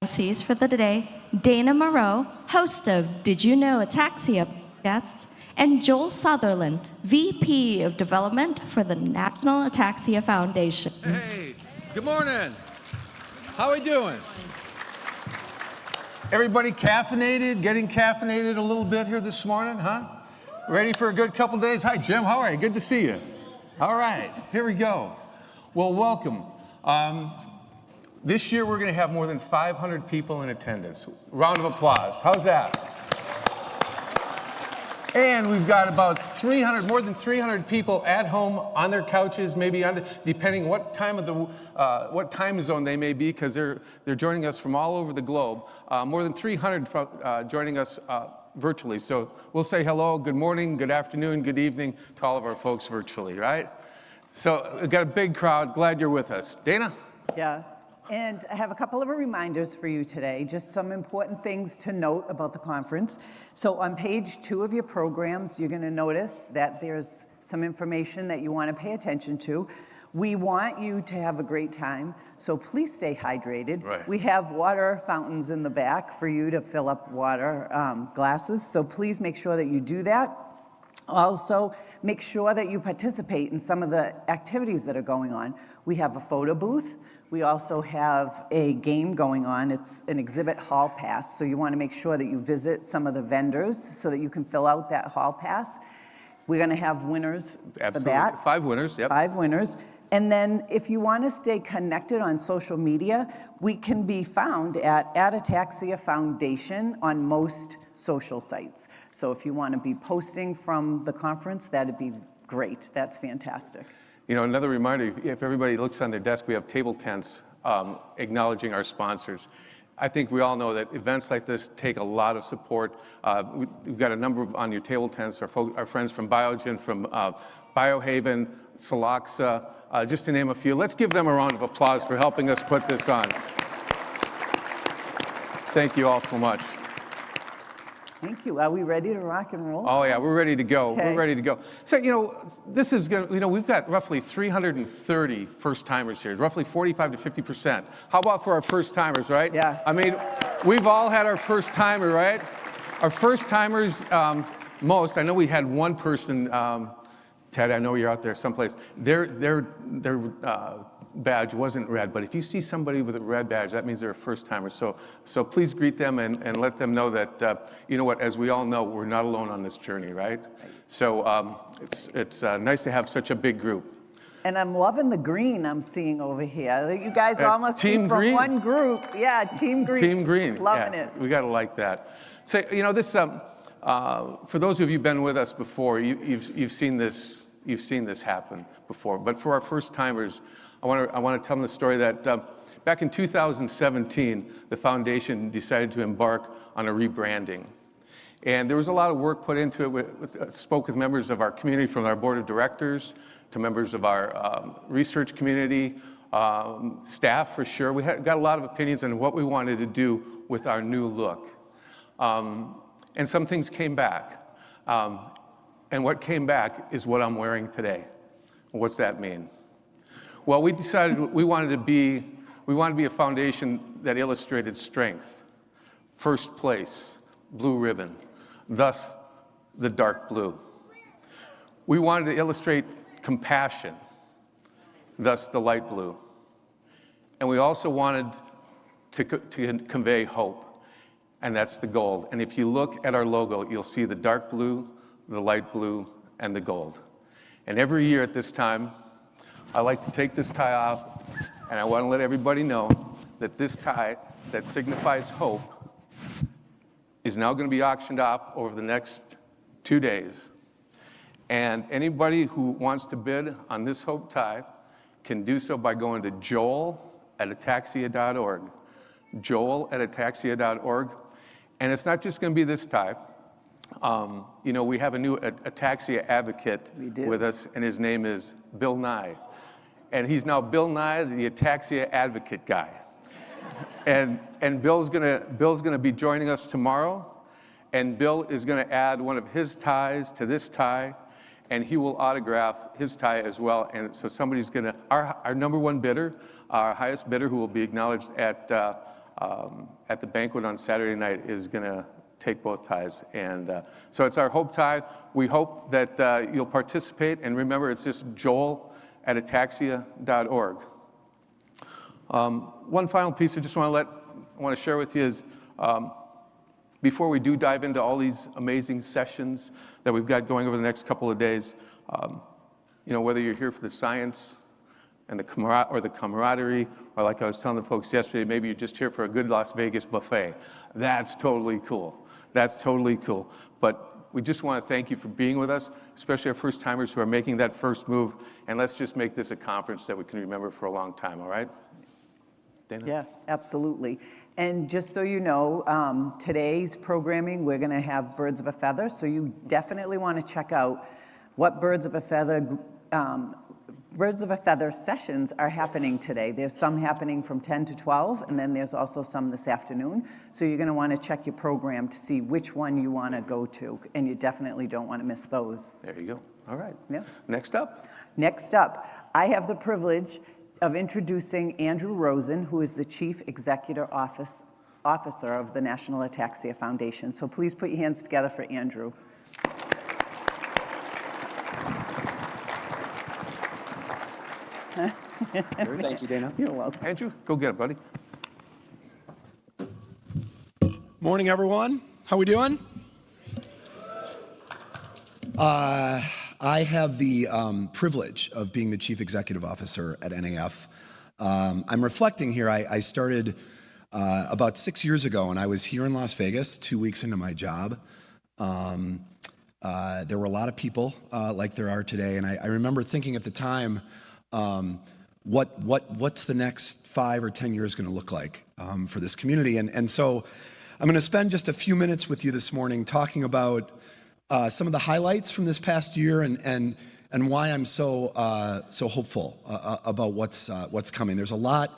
MCs for the day, Dana Mauro, host of Did You Know Ataxia podcast, and Joel Sutherland, VP of Development for the National Ataxia Foundation. Hey, good morning. How are we doing? Everybody caffeinated, getting caffeinated a little bit here this morning, huh? Ready for a good couple days? Hi, Jim. How are you? Good to see you. All right, here we go. Well, welcome. This year, we're going to have more than 500 people in attendance. Round of applause. How's that? And we've got about more than 300 people at home on their couches, maybe depending what time zone they may be, because they're joining us from all over the globe. More than 300 joining us virtually. So we'll say hello, good morning, good afternoon, good evening to all of our folks virtually, right? So we've got a big crowd. Glad you're with us. Dana? Yeah. And I have a couple of reminders for you today, just some important things to note about the conference. So on page 2 of your programs, you're going to notice that there's some information that you want to pay attention to. We want you to have a great time, so please stay hydrated. Right. We have water fountains in the back for you to fill up water glasses, so please make sure that you do that. Also, make sure that you participate in some of the activities that are going on. We have a photo booth. We also have a game going on. It's an exhibit hall pass, so you want to make sure that you visit some of the vendors so that you can fill out that hall pass. We're going to have winners for that. 5 winners, yep. 5 winners. And then if you want to stay connected on social media, we can be found at Ataxia Foundation on most social sites. So if you want to be posting from the conference, that'd be great. That's fantastic. You know, another reminder, if everybody looks on their desk, we have table tents acknowledging our sponsors. I think we all know that events like this take a lot of support. We've got a number on your table tents, our friends from Biogen, from Biohaven, Siloxa, just to name a few. Let's give them a round of applause for helping us put this on. Thank you all so much. Thank you. Are we ready to rock and roll? Oh yeah, we're ready to go. Okay. We're ready to go. So, you know, this is going to, you know, we've got roughly 330 first-timers here, roughly 45 to 50%. How about for our first-timers, right? Yeah. I mean, we've all had our first-timer, right? Our first-timers, most, I know we had one person, Ted, I know you're out there someplace, their badge wasn't red, but if you see somebody with a red badge, that means they're a first-timer. So please greet them and let them know that, you know what, as we all know, we're not alone on this journey, right? So it's nice to have such a big group. And I'm loving the green I'm seeing over here. You guys almost Team be from green. one group. Yeah, Team Green. Team Green. Loving yeah, it. We got to like that. So, you know, this, for those of you who've been with us before, you've seen this happen before. But for our first-timers, I want to tell them the story that back in 2017, the foundation decided to embark on a rebranding. And there was a lot of work put into it. Spoke with members of our community, from our board of directors to members of our research community, staff for sure. We got a lot of opinions on what we wanted to do with our new look. And some things came back. And what came back is what I'm wearing today. What's that mean? Well, we decided we wanted to be a foundation that illustrated strength, first place, blue ribbon, thus the dark blue. We wanted to illustrate compassion, thus the light blue. And we also wanted to convey hope, and that's the gold. And if you look at our logo, you'll see the dark blue, the light blue, and the gold. And every year at this time, I like to take this tie off, and I want to let everybody know that this tie that signifies hope is now going to be auctioned off over the next 2 days. And anybody who wants to bid on this hope tie can do so by going to joel@ataxia.org, joel@ataxia.org. And it's not just going to be this tie. You know, we have a new ataxia advocate with us, and his name is Bill Nye. And he's now Bill Nye, the ataxia advocate guy. And Bill's gonna be joining us tomorrow, and Bill is gonna add one of his ties to this tie, and he will autograph his tie as well. And so somebody's gonna, our number one bidder, our highest bidder, who will be acknowledged at at the banquet on Saturday night is going to take both ties. And so it's our hope tie. We hope that you'll participate. And remember, it's just Joel at ataxia.org. One final piece I just want to share with you is before we do dive into all these amazing sessions that we've got going over the next couple of days, whether you're here for the science and the camaraderie, or like I was telling the folks yesterday, maybe you're just here for a good Las Vegas buffet. That's totally cool. That's totally cool. But we just want to thank you for being with us, especially our first timers who are making that first move. And let's just make this a conference that we can remember for a long time, all right? Dana? Yeah, absolutely. And just so you know, today's programming, we're going to have Birds of a Feather. So you definitely want to check out what Birds of a Feather sessions are happening today. There's some happening from 10 to 12, and then there's also some this afternoon. So you're going to want to check your program to see which one you want to go to, and you definitely don't want to miss those. There you go. All right. Yeah. Next up. Next up, I have the privilege of introducing Andrew Rosen, who is the Chief Executive Officer of the National Ataxia Foundation. So please put your hands together for Andrew. Thank you, Dana. You're welcome. Andrew, go get it, buddy. Morning, everyone. How we doing? I have the privilege of being the Chief Executive Officer at NAF. I'm reflecting here. I started about 6 years ago, and I was here in Las Vegas 2 weeks into my job. There were a lot of people like there are today, and I remember thinking at the time, what's the next 5 or 10 years going to look like for this community? And so I'm going to spend just a few minutes with you this morning talking about some of the highlights from this past year and why I'm so hopeful about what's coming. There's a lot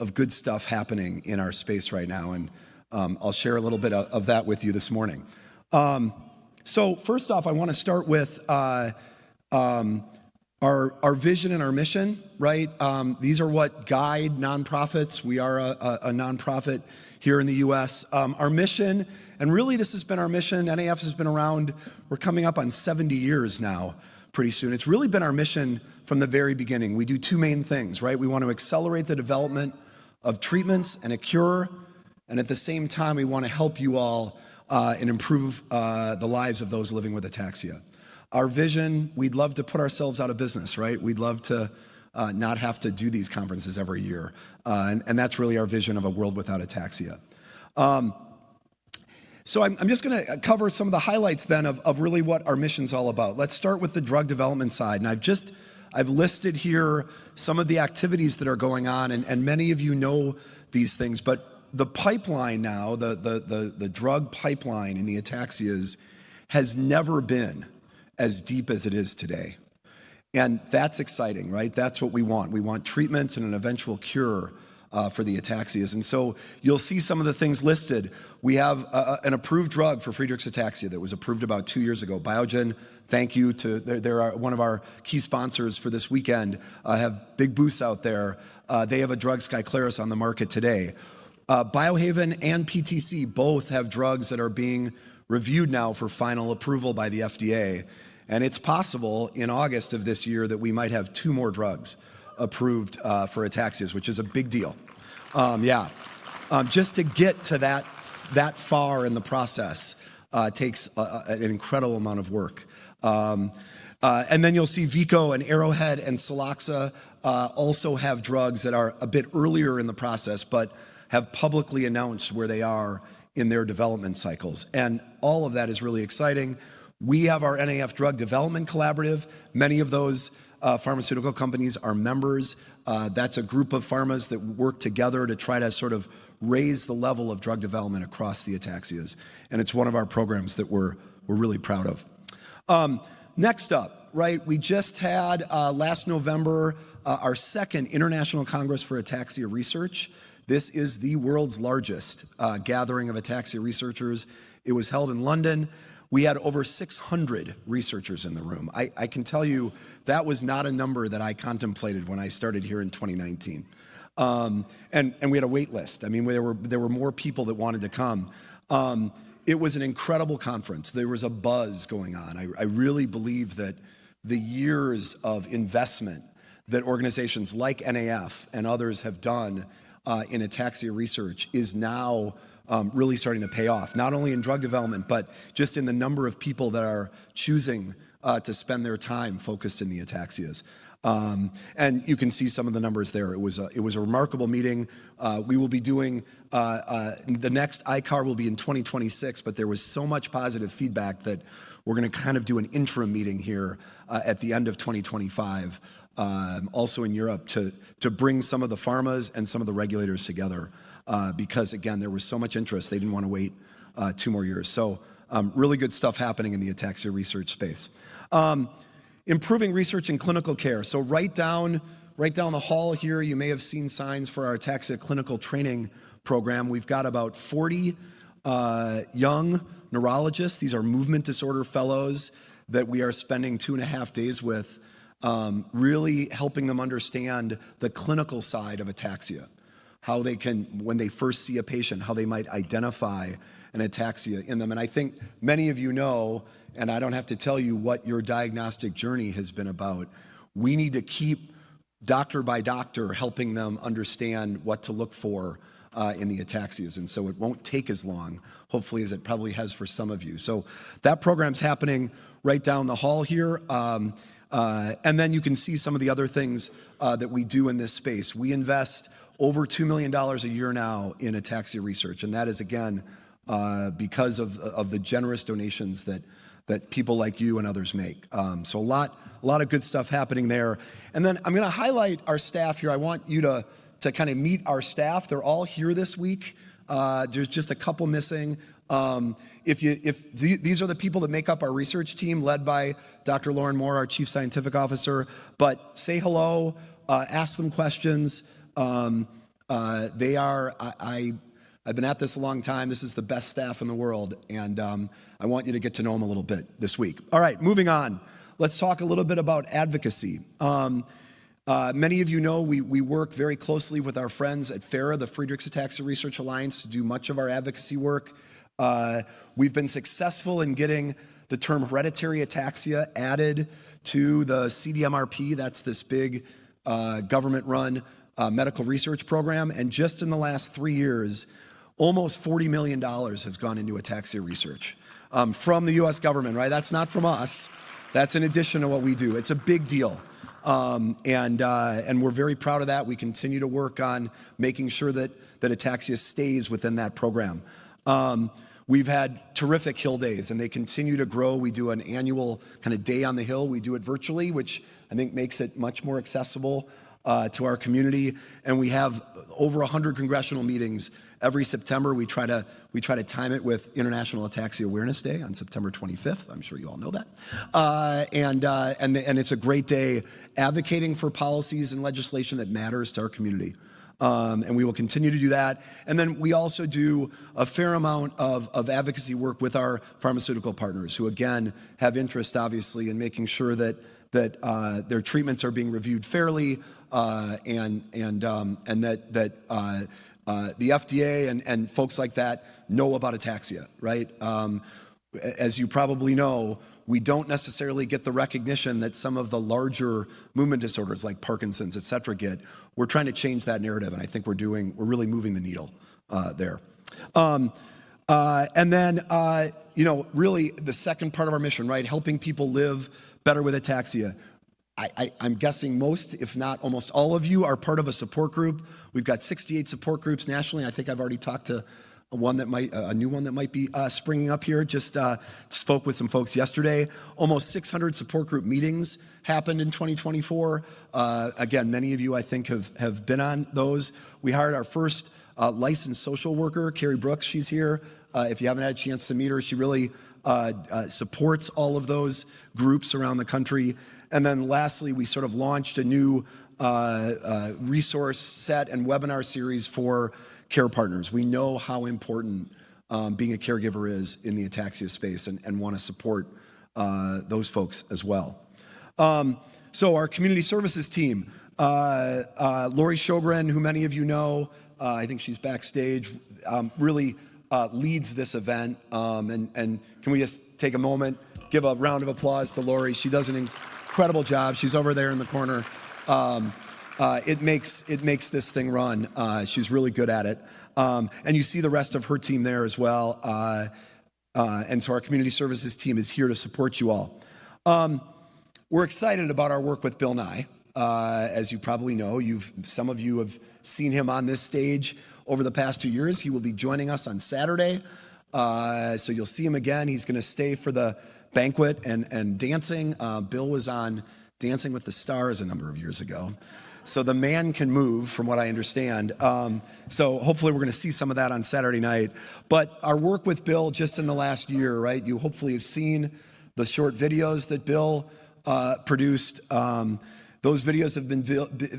of good stuff happening in our space right now, and I'll share a little bit of that with you this morning. So first off, I want to start with our vision and our mission, right? These are what guide nonprofits. We are a nonprofit here in the U.S. Our mission, and really this has been our mission, NAF has been around, we're coming up on 70 years now pretty soon. It's really been our mission from the very beginning. We do two main things, right? We want to accelerate the development of treatments and a cure, and at the same time, we want to help you all and improve the lives of those living with ataxia. Our vision, we'd love to put ourselves out of business, right? We'd love to not have to do these conferences every year. And that's really our vision of a world without ataxia. So I'm just going to cover some of the highlights then of really what our mission's all about. Let's start with the drug development side. And I've listed here some of the activities that are going on, and many of you know these things, but the pipeline now, the drug pipeline in the ataxias has never been as deep as it is today. And that's exciting, right? That's what we want. We want treatments and an eventual cure for the ataxias. And so you'll see some of the things listed. We have an approved drug for Friedreich's ataxia that was approved about 2 years ago. Biogen, thank you to, they're one of our key sponsors for this weekend, have big booths out there. They have a drug, Skyclarys, on the market today. Biohaven and PTC both have drugs that are being reviewed now for final approval by the FDA. And it's possible in August of this year that we might have 2 more drugs approved for ataxias, which is a big deal. Just to get to that far in the process takes an incredible amount of work. And then you'll see Vico and Arrowhead and Celaxa also have drugs that are a bit earlier in the process, but have publicly announced where they are in their development cycles. And all of that is really exciting. We have our NAF Drug Development Collaborative. Many of those pharmaceutical companies are members. That's a group of pharmas that work together to try to sort of raise the level of drug development across the ataxias. And it's one of our programs that we're really proud of. Next up, right, we just had last November our second International Congress for Ataxia Research. This is the world's largest gathering of ataxia researchers. It was held in London. We had over 600 researchers in the room. I can tell you that was not a number that I contemplated when I started here in 2019. And we had a wait list. I mean, there were more people that wanted to come. It was an incredible conference. There was a buzz going on. I really believe that the years of investment that organizations like NAF and others have done in ataxia research is now really starting to pay off, not only in drug development, but just in the number of people that are choosing to spend their time focused in the ataxias. And you can see some of the numbers there. It was a remarkable meeting. We will be doing, the next ICAR will be in 2026, but there was so much positive feedback that we're going to kind of do an interim meeting here at the end of 2025, also in Europe, to bring some of the pharmas and some of the regulators together, because again, there was so much interest, they didn't want to wait 2 more years. So really good stuff happening in the ataxia research space. Improving research in clinical care. So right down the hall here, you may have seen signs for our ataxia clinical training program. We've got about 40 young neurologists. These are movement disorder fellows that we are spending 2.5 days with, really helping them understand the clinical side of ataxia, how they can, when they first see a patient, how they might identify an ataxia in them. And I think many of you know, and I don't have to tell you what your diagnostic journey has been about. We need to keep doctor by doctor helping them understand what to look for in the ataxias. And so it won't take as long, hopefully, as it probably has for some of you. So that program's happening right down the hall here. And then you can see some of the other things that we do in this space. We invest over $2 million a year now in ataxia research. And that is, again, because of the generous donations that people like you and others make. So a lot of good stuff happening there. And then I'm going to highlight our staff here. I want you to kind of meet our staff. They're all here this week. There's just a couple missing. These are the people that make up our research team, led by Dr. Lauren Moore, our Chief Scientific Officer. But say hello, ask them questions. I've been at this a long time. This is the best staff in the world, and I want you to get to know them a little bit this week. All right, moving on. Let's talk a little bit about advocacy. Many of you know we work very closely with our friends at FARA, the Friedreich's Ataxia Research Alliance, to do much of our advocacy work. We've been successful in getting the term hereditary ataxia added to the CDMRP. That's this big government-run medical research program. And just in the last 3 years, almost $40 million has gone into ataxia research from the US government, right? That's not from us. That's in addition to what we do. It's a big deal. And we're very proud of that. We continue to work on making sure that ataxia stays within that program. We've had terrific Hill Days, and they continue to grow. We do an annual kind of day on the Hill. We do it virtually, which I think makes it much more accessible to our community. And we have over 100 congressional meetings every September. We try to time it with International Ataxia Awareness Day on September 25th. I'm sure you all know that. And it's a great day advocating for policies and legislation that matters to our community. And we will continue to do that. And then we also do a fair amount of advocacy work with our pharmaceutical partners, who again have interest, obviously, in making sure that their treatments are being reviewed fairly, and that the FDA and folks like that know about ataxia, right? As you probably know, we don't necessarily get the recognition that some of the larger movement disorders like Parkinson's, et cetera, get. We're trying to change that narrative, and I think we're really moving the needle there. And then, really the second part of our mission, right? Helping people live better with ataxia. I'm guessing most, if not almost all of you, are part of a support group. We've got 68 support groups nationally. I think I've already talked to a new one that might be springing up here. Just spoke with some folks yesterday. Almost 600 support group meetings happened in 2024. Again, many of you, I think, have been on those. We hired our first licensed social worker, Carrie Brooks. She's here. If you haven't had a chance to meet her, she really supports all of those groups around the country. And then lastly, we sort of launched a new resource set and webinar series for care partners. We know how important being a caregiver is in the ataxia space, and want to support those folks as well. So our community services team, Lori Sjogren, who many of you know, I think she's backstage, really leads this event. And can we just take a moment, give a round of applause to Lori? She does an incredible job. She's over there in the corner. It makes this thing run. She's really good at it. And you see the rest of her team there as well. And so our community services team is here to support you all. We're excited about our work with Bill Nye. As you probably know, some of you have seen him on this stage over the past 2 years. He will be joining us on Saturday. So you'll see him again. He's going to stay for the banquet and dancing. Bill was on Dancing with the Stars a number of years ago. So the man can move, from what I understand. So hopefully we're going to see some of that on Saturday night. But our work with Bill just in the last year, right? You hopefully have seen the short videos that Bill produced. Those videos have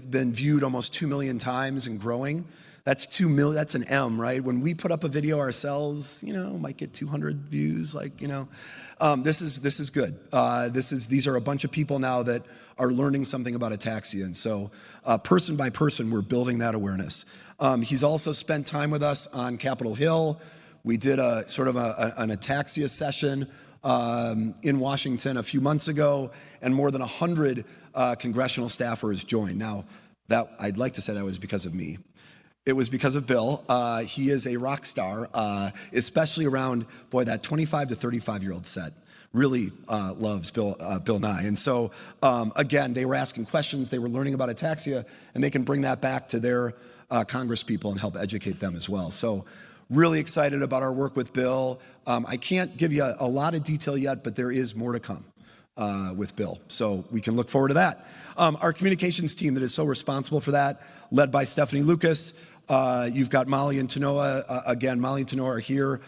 been viewed almost 2 million times and growing. That's 2 million. That's an M, right? When we put up a video ourselves, might get 200 views. This is good. These are a bunch of people now that are learning something about ataxia, and so person by person, we're building that awareness. He's also spent time with us on Capitol Hill. We did a sort of an ataxia session in Washington a few months ago, and more than 100 congressional staffers joined. Now, that I'd like to say that was because of me. It was because of Bill. He is a rock star, especially around, that 25 to 35-year-old set. Really loves Bill Nye. And so, again, they were asking questions, they were learning about ataxia, and they can bring that back to their Congress people and help educate them as well. So really excited about our work with Bill. I can't give you a lot of detail yet, but there is more to come with Bill. So we can look forward to that. Our communications team that is so responsible for that, led by Stephanie Lucas. You've got Molly and Tanoa. Again, Molly and Tanoa are here.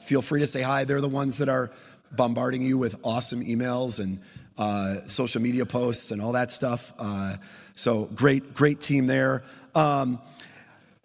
Feel free to say hi. They're the ones that are bombarding you with awesome emails and social media posts and all that stuff. So great team there.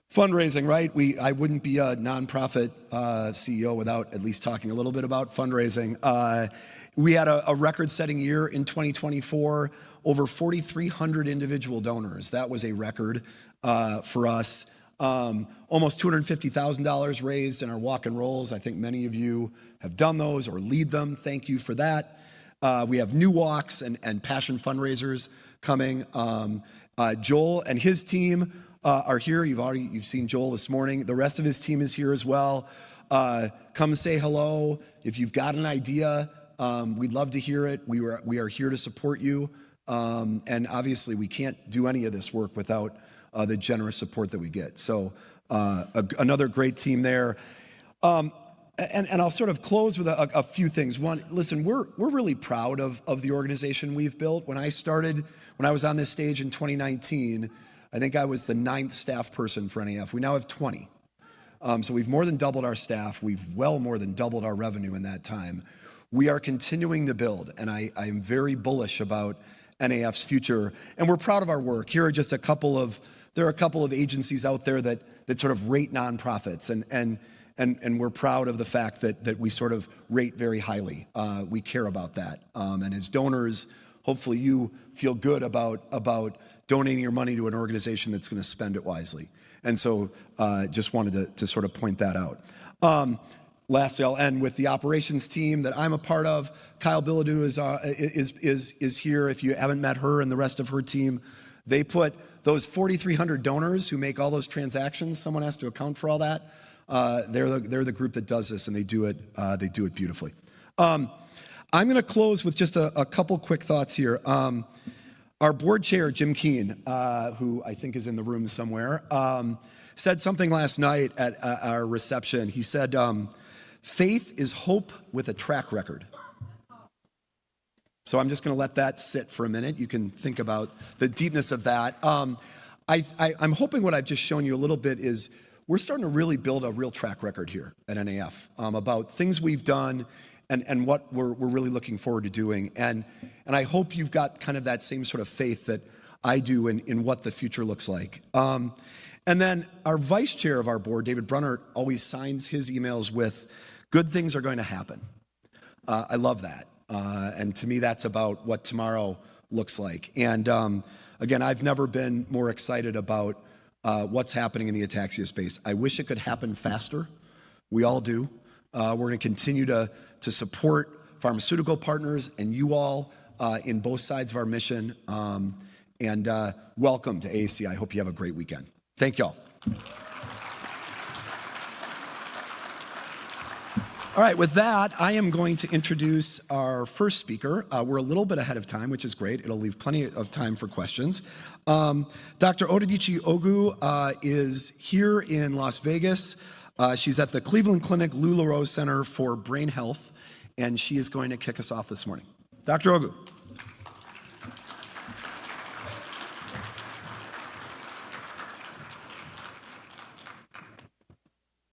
Fundraising, right? I wouldn't be a nonprofit CEO without at least talking a little bit about fundraising. We had a record-setting year in 2024, over 4,300 individual donors. That was a record for us. Almost $250,000 raised in our walk and rolls. I think many of you have done those or lead them. Thank you for that. We have new walks and passion fundraisers coming. Joel and his team are here. You've seen Joel this morning. The rest of his team is here as well. Come say hello. If you've got an idea, we'd love to hear it. We are here to support you. And obviously we can't do any of this work without the generous support that we get. So another great team there. And I'll sort of close with a few things. One, listen, we're really proud of the organization we've built. When I was on this stage in 2019, I think I was the 9th staff person for NAF. We now have 20. So we've more than doubled our staff. We've well more than doubled our revenue in that time. We are continuing to build, and I'm very bullish about NAF's future, and we're proud of our work. Here are just a couple of agencies out there that sort of rate nonprofits, and we're proud of the fact that we sort of rate very highly. We care about that, and as donors, hopefully you feel good about donating your money to an organization that's going to spend it wisely. And so, just wanted to sort of point that out. Lastly, I'll end with the operations team that I'm a part of. Kyle Bilodeau is here. If you haven't met her and the rest of her team, they put those 4,300 donors who make all those transactions. Someone has to account for all that. They're the group that does this, and they do it beautifully. I'm going to close with just a couple quick thoughts here. Our board chair, Jim Keene, who I think is in the room somewhere, said something last night at our reception. He said, faith is hope with a track record. So I'm just going to let that sit for a minute. You can think about the deepness of that. I'm hoping what I've just shown you a little bit is we're starting to really build a real track record here at NAF about things we've done and what we're really looking forward to doing. And I hope you've got kind of that same sort of faith that I do in what the future looks like. And then our vice chair of our board, David Brunnert, always signs his emails with, good things are going to happen. I love that. And to me, that's about what tomorrow looks like. And Again, I've never been more excited about what's happening in the ataxia space. I wish it could happen faster. We all do. We're going to continue to support pharmaceutical partners and you all in both sides of our mission. And welcome to AAC. I hope you have a great weekend. Thank y'all. All right, with that, I am going to introduce our first speaker. We're a little bit ahead of time, which is great. It'll leave plenty of time for questions. Dr. Odediche Ogu is here in Las Vegas. She's at the Cleveland Clinic Lou LaRose Center for Brain Health, and she is going to kick us off this morning. Dr. Ogu.